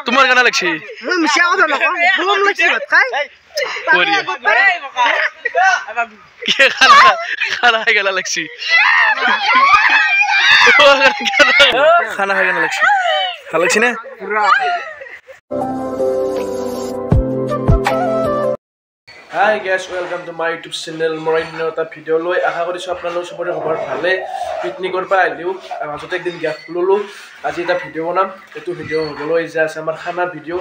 তোমার কেনা লাগছে খানা খাই গেলা লাগছি খানা খাই কেনা লাগছি ভাল লাগছি না Hi guys, welcome to my YouTube channel. More innovative video loi aha korisu apnalok sobore hobar bhale picnicor pa ailiu ajote ekdin gap lolu aji eta video banam etu video holoi ja ase amar khana video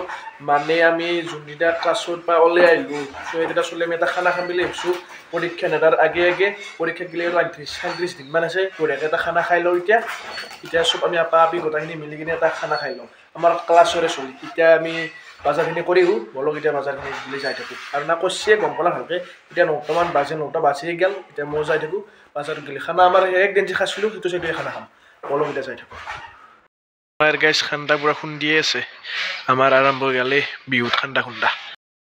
mane ami junida classot pa ole ailu so eta sole আমি এটা খানা খাম বুলি ভাবছো পরীক্ষা neither আগে আগে পরীক্ষা গিলে 37 দিন মান আছে পরে এটা খানা খাই লও এটা সব আমি আপা আপি গোটাখিনি মিলি কিনে এটা খানা খাই লও আমার ক্লাসরে চলি এটা আমি বাজারখিনি করিও বলক এটা বাজারখিনি গিলে যাই থাকো আর না কইছে গম পলা ভালকে এটা 9টা মান বাজে 9টা বাজে গেল এটা মো যাই থাকো বাজার গিলে খানা আমার একদিন যে খাইছিলো সেটো সেটা খানা খাম বলক এটা যাই থাকো আর গাইস খান্ডা পুরা খুন্দিয়ে আছে আমার আরম্ভ গেলে বিউট খান্ডা খুন্ডা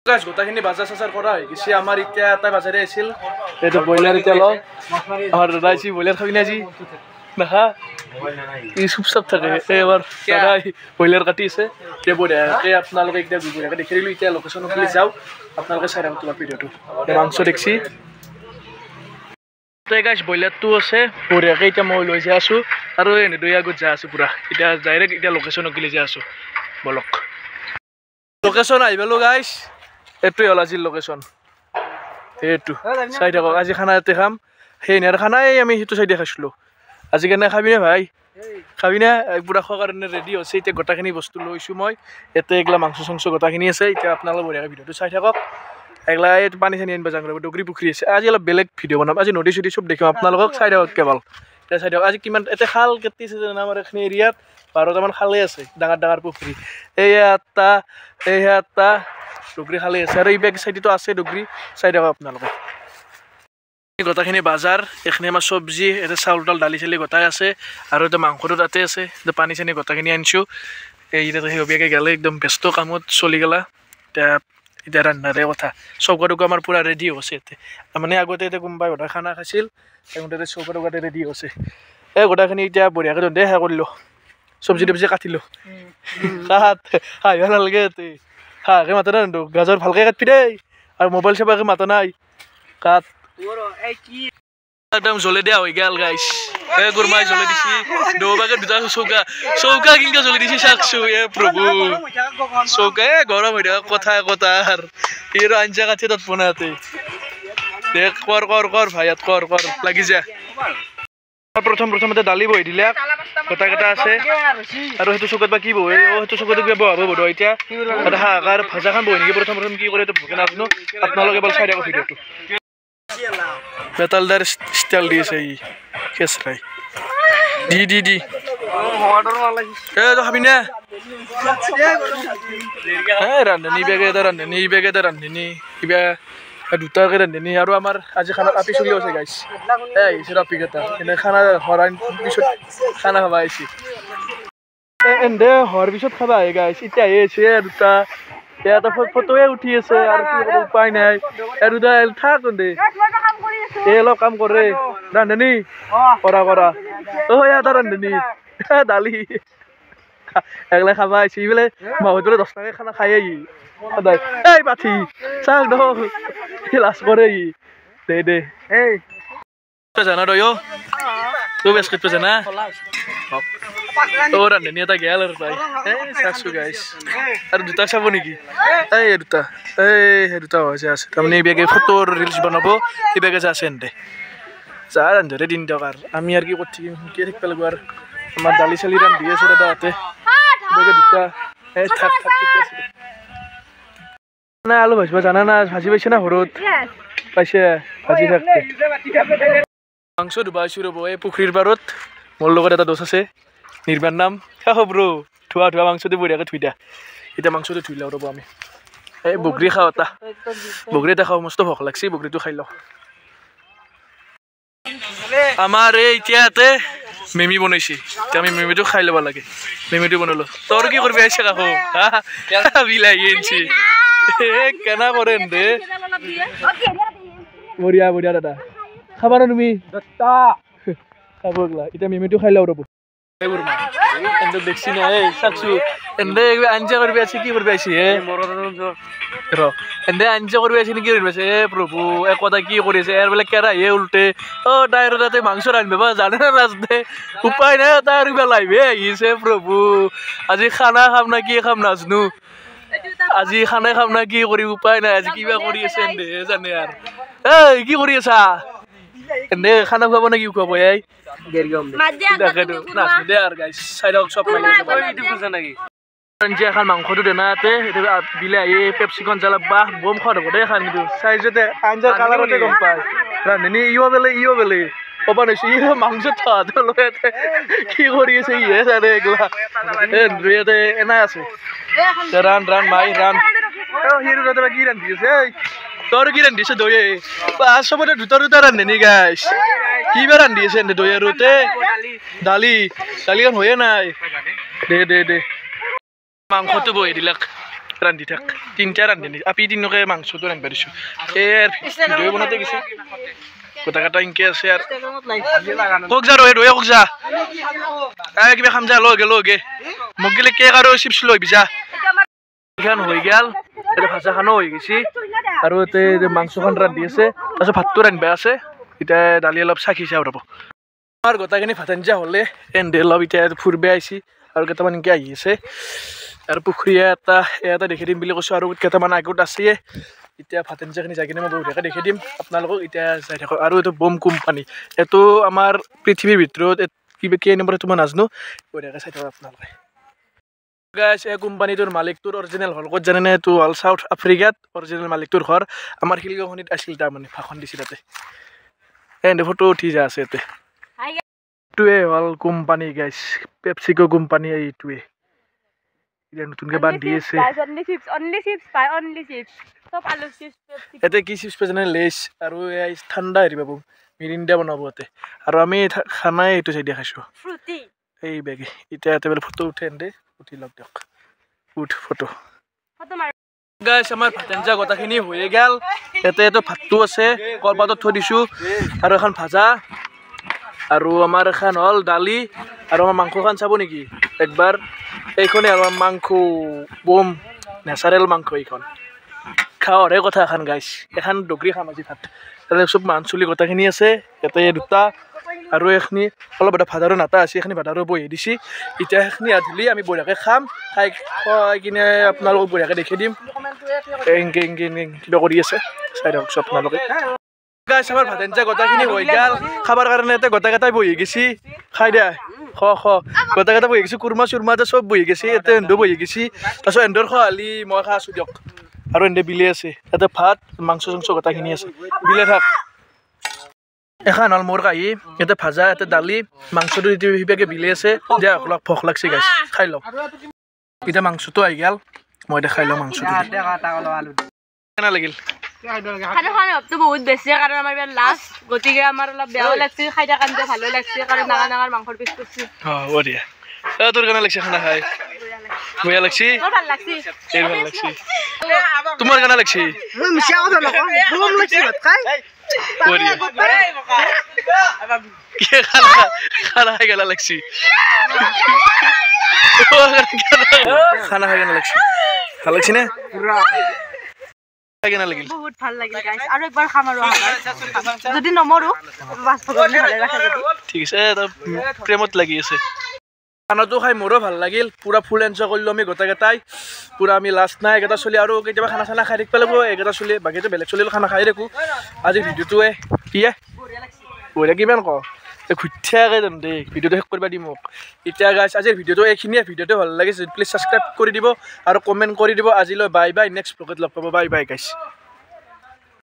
গাইস গোটাখিনি বাজার সাজার করা হই গেছে আমার ইটা এটা বাজারে আছিল এটা বয়লার ইটা ল আর রাইছি বয়লার খাবি না জি না এই সব সব থাকে এবার সবাই বয়লার কাটিছে তে বড় কে আপনালকে একটা ভিডিও দেখে দিলু ইটা লোকেশন প্লিজ যাও আপনালকে সাইরা তোলা ভিডিওটো মাংস দেখছি তো গাইস বয়লার তো আছে বড় কে এটা মই লৈ যা আছো আৰু এনে দুই আগত যা আছো পুরা এটা ডাইরেক্ট এটা লোকেশন গিলে যা আছো বলক লোকেশন আইবালো গাইস এটুই হল আজিৰ লোকেশন এইটো চাই থাকক আজি খানা এতে খাম সেই নেৰ খানাই আমি সেইটো চাইডে খাইছিলো আজি কেনে খাবি না ভাই খাবি না পুৰা খোৱাৰ কাৰণে ৰেডি হৈছে এতিয়া গোটাখিনি বস্তু লৈছো মই এতে এগলা মাংস সংস গোটাখিনি আছে এতিয়া আপোনালোকে বঢ়িয়াকৈ ভিডিঅ'টো চাই থাকক এগলা এই পানী চানি আনিব যাওঁ ডগৰি পুখুৰী আছে আজি অলপ বেলেগ ভিডিঅ' বনাম আজি নদী চদী চব দেখিম আপোনালোকক চাই থাকক কেৱল এতিয়া চাই থাকক আজি কিমান এতে খাল কেটিছে জানো আমাৰ এইখিনি এৰিয়াত 12টামান খালে আছে ডাঙৰ ডাঙৰ পুখুৰী এয়া এটা ডগৰি খালি আছে আৰ এই ব্যাগ সাইডে আছে ডগৰি চাই থাকক আপোনালোকে গোটাখিনি বাজাৰ এখানে আমাৰ সবজি এটা চাউল ডাল দালি চালি গোটাই আছে আৰু এটা মাংসটো তাতে আছে এটা পানী চানি গোটাখিনি আনিছো এইটা সেই হবিয়াকে গেলে একদম ব্যস্ত কামত চলি গেলা এটা ৰান্ধাৰে কথা চৌকাটোক আমাৰ পুৰা ৰেডি হৈছে এতে মানে আগতে এটা কোনোবাই গোটা খানা খাইছিল তেখেতে চৌকাটোকাতে ৰেডি হৈছে এই গোটাখিনি এতিয়া বঢ়িয়াকৈ ৰন্ধে শেষ কৰিলো চবজি টবজি কাটিলো কাট হাই ভাল নালাগে এতে কে মাতা না গাজর ভালকে কাটবি দেই আর মোবাইল চাবাকে মাতা নাই কাট একদম জ্বলে দেয়া হয়ে গেল গাইস এ গুরমাই জ্বলে দিছি দৌবাকে দুটা চৌকা চৌকা কিনকা জ্বলে দিছি চাকছো এ প্রভু চৌকা গরম হয়ে থাকা কথা কথার এর আঞ্জা কাছে তাত বনাতে দেখ কর ভাইয়াত কর লাগি যা প্ৰথমতে দালি বহি দিলে গোটা গোটা আছে আৰু সেইটো চকত বা কি বহে সেইটো চকত বহাব বধ এতিয়া এটা হাহাকাৰ ভাজাখন বহি নেকি প্ৰথম কি কৰে এইটো ভোকে নাজানো আপোনালোকে এবাৰ চাই থাকক ভিডিঅ'টো মেটালদাৰ ষ্টাইল দি আছে ই কেঁচৰাই দি তো খাবি না ৰান্ধনি বেগে এটা ৰান্ধনি কিবা দুটাকে ৰান্ধনি আৰু আমাৰ আজি খানা আপি চলি আছে গাইছ আহিছে ৰাপিকেইটা এনে খানা হৰাৰ পিছত খানা খাব আহিছে এনে হোৱাৰ পিছত খাব আহে গাইছ এতিয়া আহিছে দুটা এটা ফটোৱে উঠি আছে আৰু কি উপায় নাই আৰু দুটা থাক দে অলপ কাম কৰে ৰান্ধনি কৰা এটা ৰান্ধনি দালি একলাই খাব আহিছে বোলে মাহত বোলে 10 টাকা খানা খাই আহি সদায় এই পাঠি চাক দ লাজ কৰে ই দে এই জানা দয়ো তো বেছ কত জানা তো ৰান্ধনি এটা গেল আৰু তাই এই চাকছো গাইছ আৰু দুটা চাব নেকি এই দুটা হৈছে আছে তাৰমানে এই বেগে ফটো ৰিলছ বনাব এই বেগে আছে এন্তে যা ৰান্ধৰে দিন দিয়ক আৰু আমি আৰু কি কৰি থাকিম কি থাকিব লাগিব আৰু আমাৰ দালি চালি ৰান্ধি আছে দাদাহঁতে বেগে দুটা এই থাক ঠিক আছে না আলু ভাজিব জানা না ভাজি পাইছে না ঘৰত পাইছে ভাজি থাকতে মাংস ধুবাইছো ৰ'ব এই পুখুৰীৰ পাৰত মোৰ লগত এটা দোষ আছে নিৰ্বাণ নাম ব্ৰ ধোৱা মাংসটো বঢ়িয়াকৈ ধুই দিয়া এতিয়া মাংসটো ধুই লওঁ ৰ'ব আমি এই বগৰী খাওঁ বগৰী এটা খাওঁ মস্ত ভোক লাগছি বগৰীটো খাই লওঁ আমাৰ এই এতিয়া ইয়াতে মেমি বনাইছে এতিয়া আমি মেমিটো খাই ল'ব লাগে মেমিটো বনালো তোৰ কি কৰিবি আহিছে কাকো বিলাহী আনিছে কেনা কৰে দে বঢ়িয়া দাদা খাবা না তুমি খাব এতিয়া মেমিটো খাই লওঁ ৰ'ব দেখছি না এই চাকছো এনে আঞ্জা করবি আছে কি করবি আছে এনে আঞ্জা করবি আছে কি করবি আছে প্ৰভু এ কথা কি কৰিছে এৰ বেলা কেৰাহী উল্টে ও ডাইৰেক্ট তাতে মাংস ৰানবে বা জানে না ৰাজদে উপায় নাই তাৰ বেলাইবে আহিছে প্ৰভু আজি খানা খাম না কি খাম নাজনো আজি খানা খাম না কি কৰি উপায় নাই আজি কিবা কৰি আছে এনে জানে আৰ এই কি কৰি আছা এনে খানা খুৱাব না কি খুৱাব এই নাজনো দে আর গাইস সাইডক সব নাকি এখন মাংসটো দেনাতে বিলাহী পেপচিকন জ্বালা বাহ বম খোৱা হ'ব দেই খান কিন্তু চাইজতে আঞ্জাৰ কালাৰতে গম পায় ৰান্ধনি ইও বেলে ক'ব নোৱাৰিছো ই মাংস থোৱাটো লৈ কি কৰি আছে ইহে জানে এগলা ইয়াতে এনাই আছে ৰান মাই ৰান হিৰো দাদা কি ৰান্ধি আছে তোৰ কি ৰান্ধি আছে দৈয়ে চবতে দুটা ৰান্ধনি গাইছ কিবা ৰান্ধি আছে দৈ আৰু দালিখন হৈয়ে নাই দে মাংসটো বহি দিলাক ৰান্ধি থাক তিনিটা ৰান্ধনি আপি তিনিকে মাংসটো ৰান্ধিব দিছোঁ ভিডিঅ' বনাতে গৈছে গোটা কাটা ইনকে আছে আৰু কক যা ৰহে কক যা কিবা খাম যা লগে মোক গেলে কেক আৰু চিপছ লৈ বিজা এইখন হৈ গেল এতিয়া ভাজা খানো হৈ গৈছে আৰু এতিয়া মাংসখন ৰান্ধি আছে তাৰপিছত ভাতটো ৰান্ধিব আছে এতিয়া দালি অলপ চাখি চাওঁ ৰ'ব আমাৰ গোটাখিনি ভাত আঞ্জা হ'লে এন্দে অলপ এতিয়া ফুৰিব আহিছে আৰু কেইটামান এনেকৈ আহি আছে আৰু পুখুৰী এটা দেখি দিম বুলি কৈছোঁ আৰু কেইটামান আগত আছে এতিয়া ভাত আঞ্জাখিনি যাই কিনে মই বঢ়িয়াকৈ দেখি দিম আপোনালোকক এতিয়া যাই থাকক আৰু এইটো বম কোম্পানী এইটো আমাৰ পৃথিৱীৰ ভিতৰত কিবা কেই নম্বৰ এইটো মই নাজানো বঢ়িয়াকৈ চাই থাকক আপোনালোকে গাইছ এই কোম্পানীটোৰ মালিকটোৰ অৰিজিনেল হ'ল ক'ত জানেনে এইটো হ'ল চাউথ আফ্ৰিকাত অৰিজিনেল মালিকটোৰ ঘৰ আমাৰ শিলগাঁওখনিত আছিল তাৰমানে ভাষণ দিছিল তাতে এনে ফটো উঠি যায় আছে ইয়াতে এইটোৱে হ'ল কোম্পানী গাইছ পেপচিকো কোম্পানী এইটোৱে নতুনকৈ বান্ধি আছে ইয়াতে কি চিপছ পাই জানে লেছ আৰু ঠাণ্ডা হেৰি পাব মিৰিণ্ডা বনাব ইয়াতে আৰু আমি খানাই এইটো চাইডে খাইছোঁ এই বেগে এতিয়া ইয়াতে বোলে ফটো উঠে এনে উঠি লওক দিয়ক ফটো গাইছ আমাৰ ভাত আঞ্জা গোটাখিনি হৈয়ে গ'ল ইয়াতে ভাতটো আছে কলপাতত থৈ দিছোঁ আৰু এখন ভাজা আৰু আমাৰ এখন হ'ল দালি আৰু আমাৰ মাংসখন চাব নেকি একবাৰ এইখনে আৰু মাংস বম নেচাৰেল মাংস এইখন খাওঁৰে কথা এখন গাইছ এখন ডগৰি খাম আজি ভাত তাতে চব মাংসলি গোটাখিনি আছে ইয়াতে দুটা আৰু এইখিনি অলপ এটা ভাজাৰো নাটা আছে এইখিনি ভাজাৰো বহি দিছে এতিয়া সেইখিনি আধিলি আমি বঢ়িয়াকৈ খাম খাই কিনে আপোনালোকক বঢ়িয়াকৈ দেখি দিম এংকে কিবা কৰি আছে চাই দিয়ক আপোনালোকে গাইছ আমাৰ ভাত আঞ্জা গোটাখিনি হৈ গ'ল খাবৰ কাৰণে ইয়াতে গোটাকেইটাই বহি গৈছে খাই দিয়া গোটাকেইটা বহি গৈছে কুৰমা চুৰমাতে চব বহি গৈছে ইয়াতে এন্দো বহি গৈছে তাৰপিছত এন্দৰ খোৱালি মই খাই আছোঁ দিয়ক আৰু এন্দে বিলে আছে ইয়াতে ভাত মাংস চাংস গোটাখিনি আছে বিলে থাক এখন হ'ল মোৰ কাঁহী ইয়াতে ভাজা ইয়াতে দালি মাংসটো সিবাকে বিলে আছে দিয়া অলপ ভোক লাগছে গাইছ খাই লওক এতিয়া মাংসটো আহি গ'ল মই এতিয়া খাই লওঁ মাংসটো কেনে লাগিল বহুত বেছি কাৰণ আমাৰ লাষ্ট গতিকে আমাৰ অলপ বেয়াও লাগছে খাই থাকোঁতে ভালো লাগছে কাৰণ ডাঙৰ মাংসৰ পিচ কৰিছে বঢ়িয়া তোৰ কেনে লাগছে খানা খাই বঢ়িয়া লাগছে ভাল লাগছে তোমাৰ কেনে লাগছে খানা খাই কেনে লাগছে খানা খাই কেনে লাগছে ভাল লাগছে নে বহুত ভাল লাগিল গাইছ আৰু একবাৰ খাম আৰু যদি নমৰো ঠিক আছে প্ৰেমত লাগি আছে খানাটো খাই মোৰো ভাল লাগিল পুৰা ফুল এনজয় কৰিলোঁ আমি গোটেইকেইটাই পুৰা আমি লাষ্ট নাই একেটা চলি আৰু কেতিয়াবা খানা চানা খাই থাকিব লাগিব একেটা চলি বাকীটো বেলেগ চলিলেও খানা খাই থাকোঁ আজিৰ ভিডিঅ'টোৱে কি বঢ়িয়া কিমান কওঁ ঘুটিয়াকৈ যাম দেই ভিডিঅ'টো শেষ কৰিব দিম মোক এতিয়া গাইছ আজিৰ ভিডিঅ'টো এইখিনিয়ে ভিডিঅ'টো ভাল লাগিছে প্লিজ ছাবস্ক্ৰাইব কৰি দিব আৰু কমেণ্ট কৰি দিব আজিলৈ বাই বাই নেক্সট ব্লগত লগ পাব বাই বাই গাইছ